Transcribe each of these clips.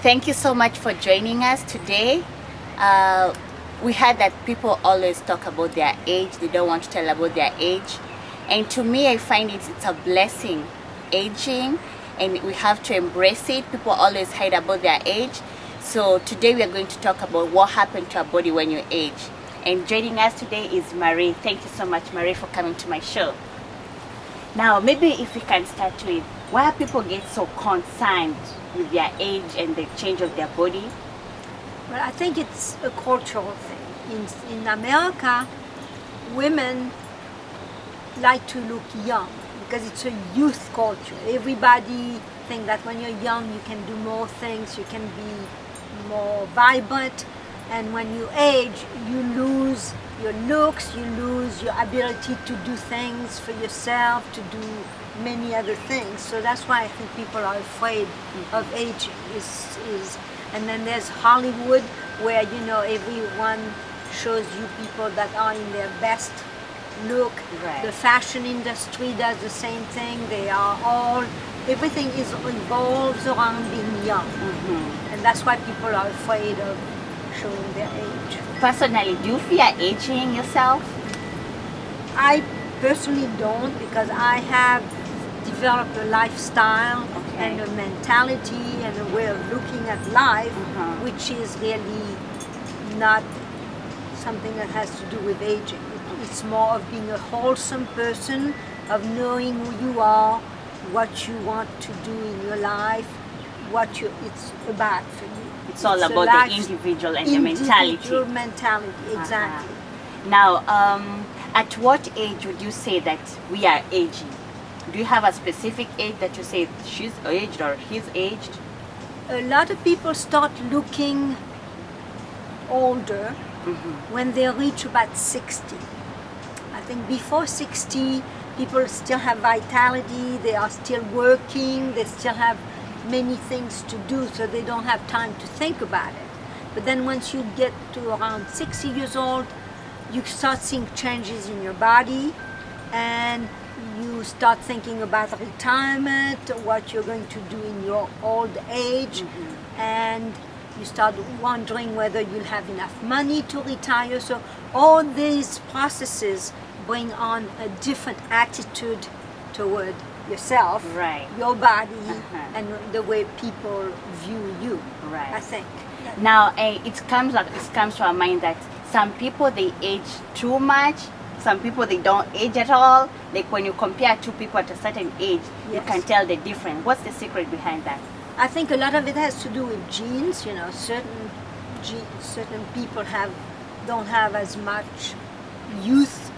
Thank you so much for joining us today. We heard that people always talk about their age. They don't want to tell about their age. And to me, I find it's a blessing, aging, and we have to embrace it. People always hide about their age. So today we are going to talk about what happened to our body when you age. And joining us today is Marie. Thank you so much, Marie, for coming to my show. Now, maybe if we can start with why people get so concerned with their age and the change of their body. Well, I think it's a cultural thing. In America, women like to look young because it's a youth culture. Everybody thinks that when you're young, you can do more things, you can be more vibrant. And when you age, you lose your looks, you lose your ability to do things for yourself, to do many other things. So that's why I think people are afraid of aging. And then there's Hollywood, where everyone shows you people that are in their best look. Right. The fashion industry does the same thing. Everything evolves around being young, and that's why people are afraid of showing their age. Personally, do you fear aging yourself? I personally don't, because I have developed a lifestyle and a mentality and a way of looking at life, which is really not something that has to do with aging. It's more of being a wholesome person, of knowing who you are, what you want to do in your life, it's about for you. It's all about the individual and the mentality. Individual mentality, exactly. Now, at what age would you say that we are aging? Do you have a specific age that you say she's aged or he's aged? A lot of people start looking older when they reach about 60. I think before 60, people still have vitality, they are still working, they still have many things to do, so they don't have time to think about it. But then once you get to around 60 years old, you start seeing changes in your body, and you start thinking about retirement, what you're going to do in your old age, and you start wondering whether you'll have enough money to retire. So all these processes bring on a different attitude toward yourself, your body, and the way people view you. I think. Now, it comes to our mind that some people, they age too much. Some people, they don't age at all. Like when you compare two people at a certain age, you can tell the difference. What's the secret behind that? I think a lot of it has to do with genes. Certain people don't have as much youth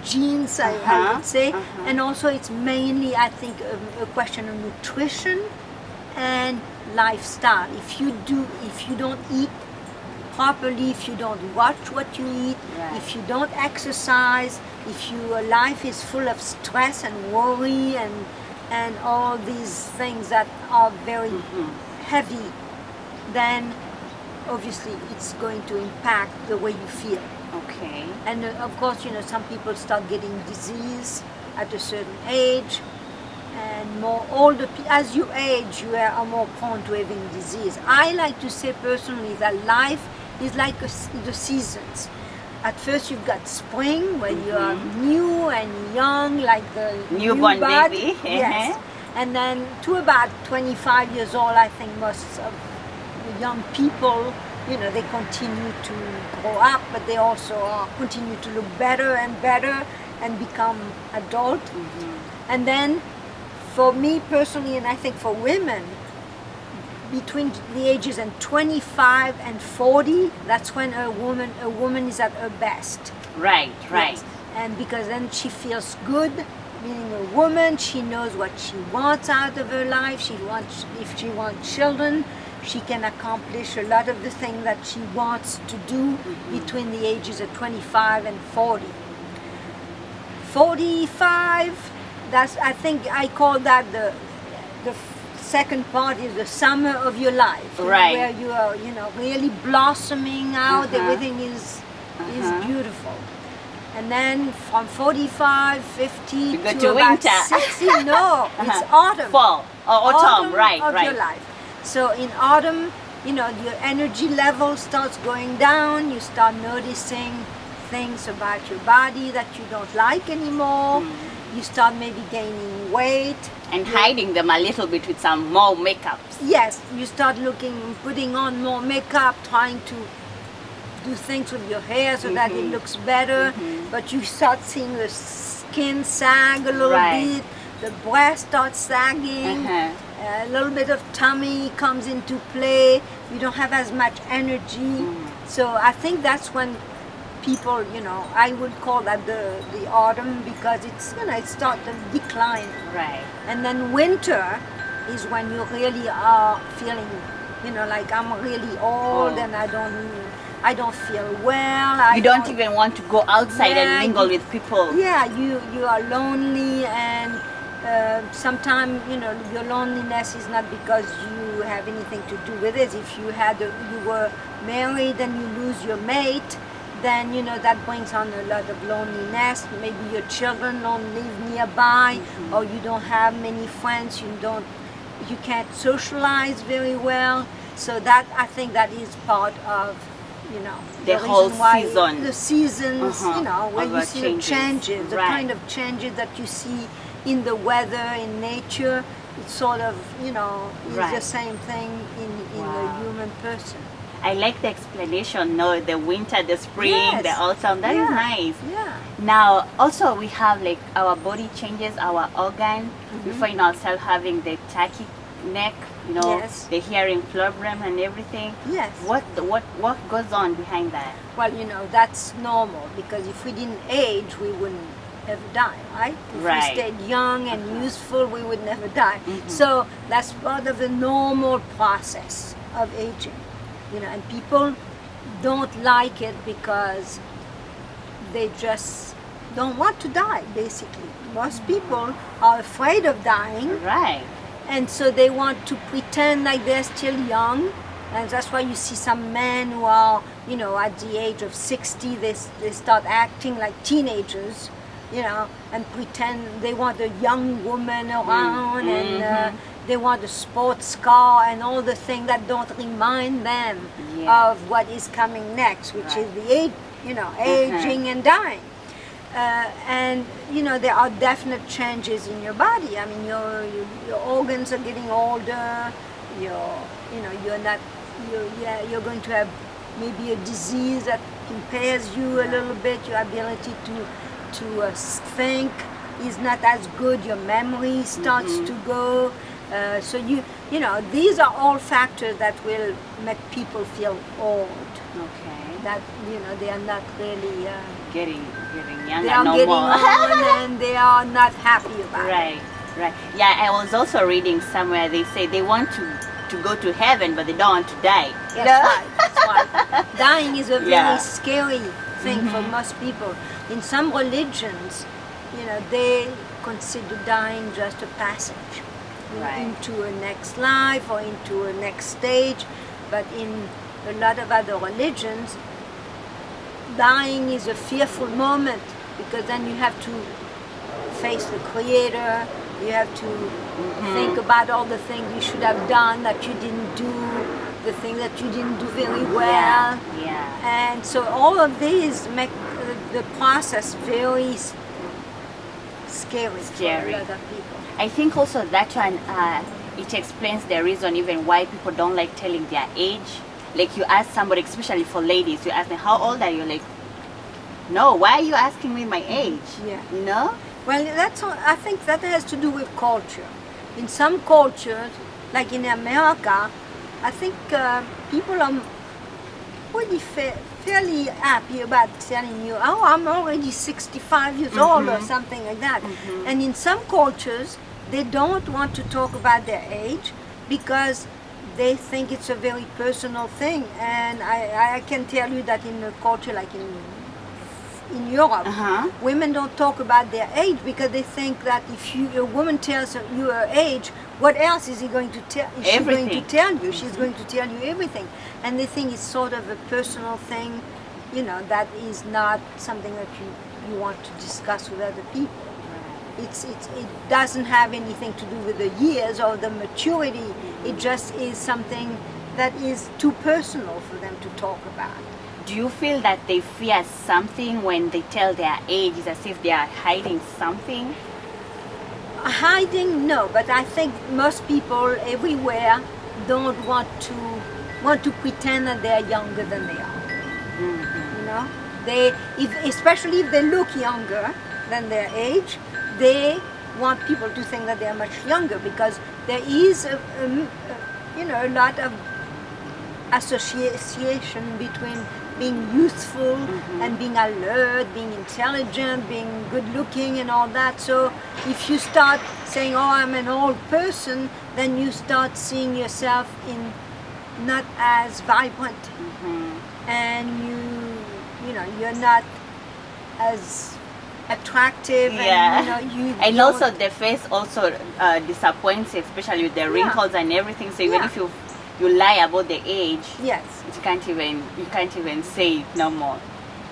genes, I would say, and also it's mainly, I think, a question of nutrition and lifestyle. If you don't eat properly, if you don't watch what you eat, if you don't exercise, if your life is full of stress and worry and all these things that are very heavy, then obviously it's going to impact the way you feel. And of course, some people start getting disease at a certain age, and as you age, you are more prone to having disease. I like to say personally that life is like the seasons. At first you've got spring, where you are new and young, like the newborn bud. baby. Yes. And then to about 25 years old, I think most of the young people, they continue to grow up, but they also continue to look better and better and become adult. And then for me personally, and I think for women, between the ages of 25 and 40, that's when a woman is at her best. Right. Yes. And because then she feels good, meaning a woman, she knows what she wants out of her life. If she wants children, she can accomplish a lot of the things that she wants to do between the ages of 25 and 40. 45, I think I call that the second part is the summer of your life, where you are, really blossoming out. Everything is beautiful. And then from 45, 50 you go to winter. about 60, no, it's autumn. Fall, or autumn, right, of right. your life. So in autumn, your energy level starts going down. You start noticing things about your body that you don't like anymore. You start maybe gaining weight. And hiding them a little bit with some more makeups. Yes, you start putting on more makeup, trying to do things with your hair so that it looks better. But you start seeing the skin sag a little bit, the breast starts sagging, a little bit of tummy comes into play. You don't have as much energy. So I think that's when people, I would call that the autumn, because it's, it starts to decline. Right. And then winter is when you really are feeling, like I'm really old and I don't feel well. You don't even want to go outside and mingle with people. Yeah, you are lonely, and sometimes, your loneliness is not because you have anything to do with it. If you were married and you lose your mate, then that brings on a lot of loneliness. Maybe your children don't live nearby, or you don't have many friends. You can't socialize very well. So that, I think, that is part of the whole season. The seasons, where you see the changes, the kind of changes that you see in the weather, in nature. It's sort of is the same thing in the human person. I like the explanation. No, the winter, the spring, the autumn. That is nice. Yeah. Now, also we have like our body changes, our organ. We find ourselves having the turkey neck, the hearing problem and everything. Yes. What goes on behind that? Well, that's normal, because if we didn't age, we wouldn't ever die, right? If we stayed young and useful, we would never die. So that's part of the normal process of aging. And people don't like it because they just don't want to die, basically. Most people are afraid of dying. Right. And so they want to pretend like they're still young. And that's why you see some men who are, at the age of 60, they start acting like teenagers, and pretend they want a young woman around, and they want a sports car and all the things that don't remind them of what is coming next, which is the aging and dying. And there are definite changes in your body. I mean, your organs are getting older. You're going to have maybe a disease that impairs you a little bit. Your ability to think is not as good. Your memory starts to go. So these are all factors that will make people feel old. Okay. That they are not really getting younger. They are getting on, and they are not happy about it. Right. Yeah, I was also reading somewhere they say they want to go to heaven, but they don't want to die. That's right. Dying is a very scary thing for most people. In some religions, they consider dying just a passage into a next life or into a next stage. But in a lot of other religions, dying is a fearful moment, because then you have to face the Creator. You have to think about all the things you should have done that you didn't do, the things that you didn't do very well. And so all of these make the process very scary for a lot of people. I think also that one, it explains the reason even why people don't like telling their age. Like you ask somebody, especially for ladies, you ask them, how old are you? Like, no, why are you asking me my age? No? Well, I think that has to do with culture. In some cultures, like in America, I think people are pretty fairly happy about telling you, oh, I'm already 65 years old or something like that. And in some cultures, they don't want to talk about their age because they think it's a very personal thing. And I can tell you that in a culture like in Europe, women don't talk about their age because they think that if a woman tells you her age, what else is he going to tell? Is she going to tell you? She's going to tell you everything. And they think it's sort of a personal thing, that is not something that you want to discuss with other people. it doesn't have anything to do with the years or the maturity. It just is something that is too personal for them to talk about. Do you feel that they fear something when they tell their age? It's as if they are hiding something? Hiding, no, but I think most people everywhere don't want to pretend that they are younger than they are. You know, especially if they look younger than their age, they want people to think that they are much younger, because there is a lot of association between being youthful and being alert, being intelligent, being good looking and all that. So if you start saying, oh, I'm an old person, then you start seeing yourself in not as vibrant, and you're not as attractive, and also the face also disappoints, especially with the wrinkles and everything. So even if you lie about the age, yes, you can't even say it no more.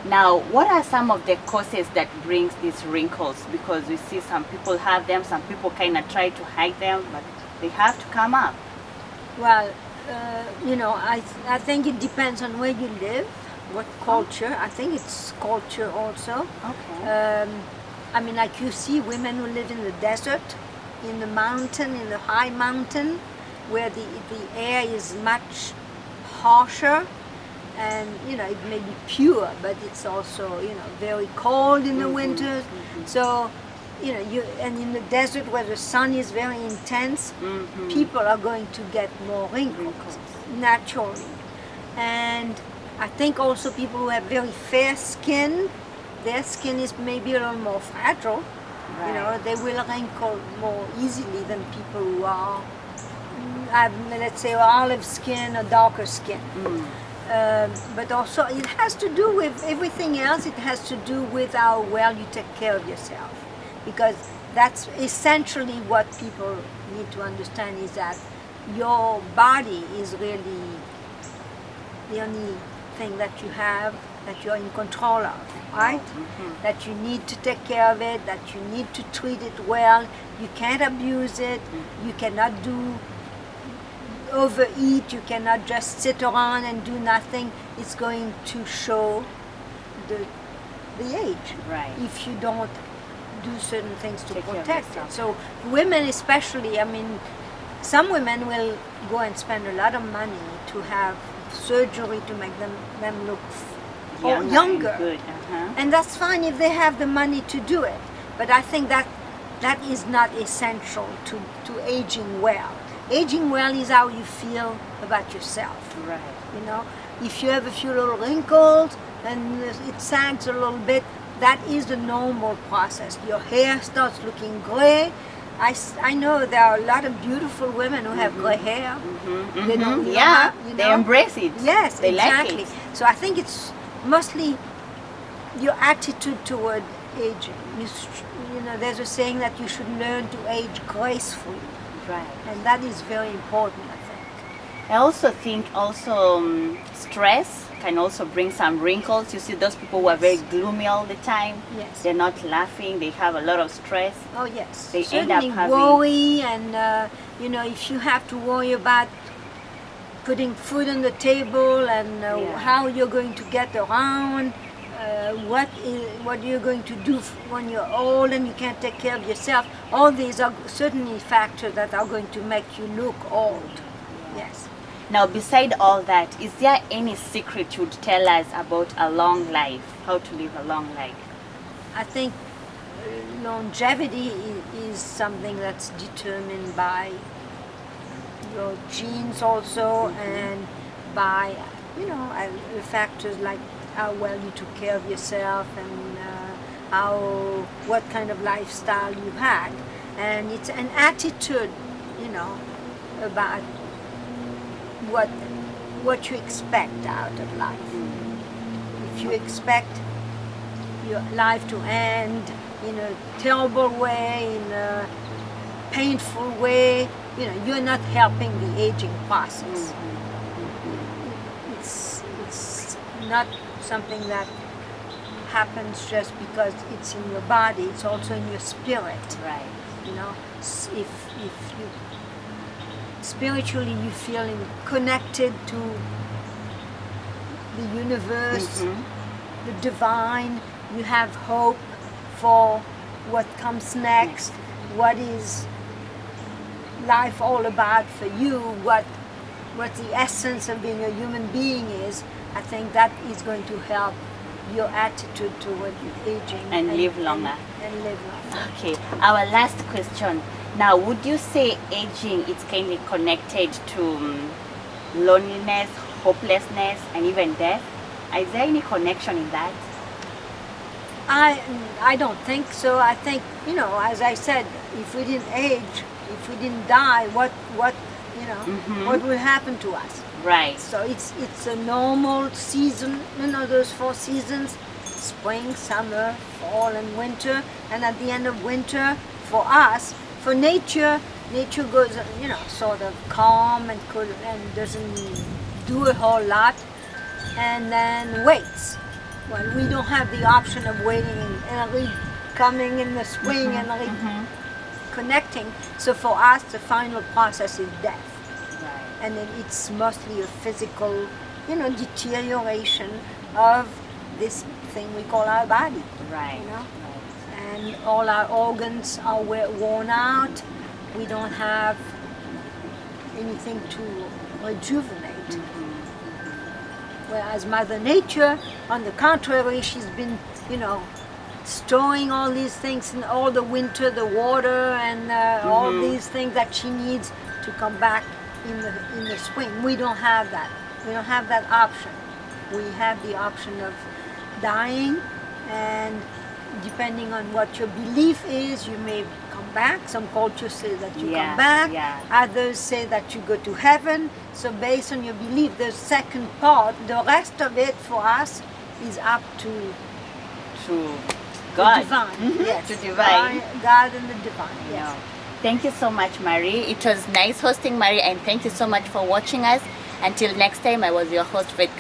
Now, what are some of the causes that brings these wrinkles? Because we see some people have them, some people kind of try to hide them, but they have to come up. Well, I think it depends on where you live, what culture. I think it's culture also. Okay. I mean, like you see women who live in the desert, in the mountain, in the high mountain, where the air is much harsher, and it may be pure, but it's also very cold in the winters. So and in the desert where the sun is very intense, people are going to get more wrinkles naturally. And I think also people who have very fair skin, their skin is maybe a little more fragile. Right. They will wrinkle more easily than people who are, let's say, olive skin or darker skin. But also it has to do with everything else. It has to do with how well you take care of yourself, because that's essentially what people need to understand, is that your body is really the only thing that you have, that you're in control of, right? That you need to take care of it, that you need to treat it well. You can't abuse it. You cannot overeat. You cannot just sit around and do nothing. It's going to show the age, Right. if you don't do certain things to Take care of protect it. yourself. So women especially, I mean, some women will go and spend a lot of money to have surgery to make them look younger. And good. And that's fine if they have the money to do it. But I think that is not essential to aging well. Aging well is how you feel about yourself. Right. If you have a few little wrinkles and it sags a little bit, that is the normal process. Your hair starts looking gray. I know there are a lot of beautiful women who have gray hair. They don't they embrace it. Yes, they exactly. like it. So I think it's mostly your attitude toward aging. There's a saying that you should learn to age gracefully. Right. And that is very important, I think. I also think stress can also bring some wrinkles. You see those people who are very gloomy all the time. Yes. They're not laughing. They have a lot of stress. Oh yes. They Certainly end up having worry, and if you have to worry about putting food on the table and how you're going to get around, what you're going to do when you're old and you can't take care of yourself. All these are certainly factors that are going to make you look old. Yes. Now, beside all that, is there any secret you'd tell us about a long life? How to live a long life? I think longevity is something that's determined by your genes also, and by factors like how well you took care of yourself, and what kind of lifestyle you had. And it's an attitude about what you expect out of life. If you expect your life to end in a terrible way, in a painful way, you're not helping the aging process. It's not something that happens just because it's in your body. It's also in your spirit. Right. You know, if you spiritually you feeling connected to the universe, the divine, you have hope for what comes next, what is life all about for you, what the essence of being a human being is. I think that is going to help your attitude toward aging And live longer. And live longer. Okay, our last question. Now, would you say aging is kind of connected to loneliness, hopelessness, and even death? Is there any connection in that? I don't think so. I think, you know, as I said, if we didn't age, if we didn't die, what what will happen to us? Right. So it's a normal season, you know, those 4 seasons: spring, summer, fall, and winter. And at the end of winter, for us, for nature goes, you know, sort of calm and cool and doesn't do a whole lot, and then waits. Well, we don't have the option of waiting and coming in the spring and connecting. So for us, the final process is death. Right. And then it's mostly a physical, you know, deterioration of this thing we call our body. Right. You know? Right. And all our organs are worn out. We don't have anything to rejuvenate. Whereas Mother Nature, on the contrary, she's been, you know, storing all these things in all the winter, the water, and all these things that she needs to come back in the spring. We don't have that. We don't have that option. We have the option of dying, and depending on what your belief is, you may come back. Some cultures say that you come back. Yeah. Others say that you go to heaven. So based on your belief, the second part, the rest of it for us is up to God. the divine. Yes. To divine. God and the divine. Yes. Yeah. Thank you so much, Marie. It was nice hosting Marie, and thank you so much for watching us. Until next time, I was your host, Faith.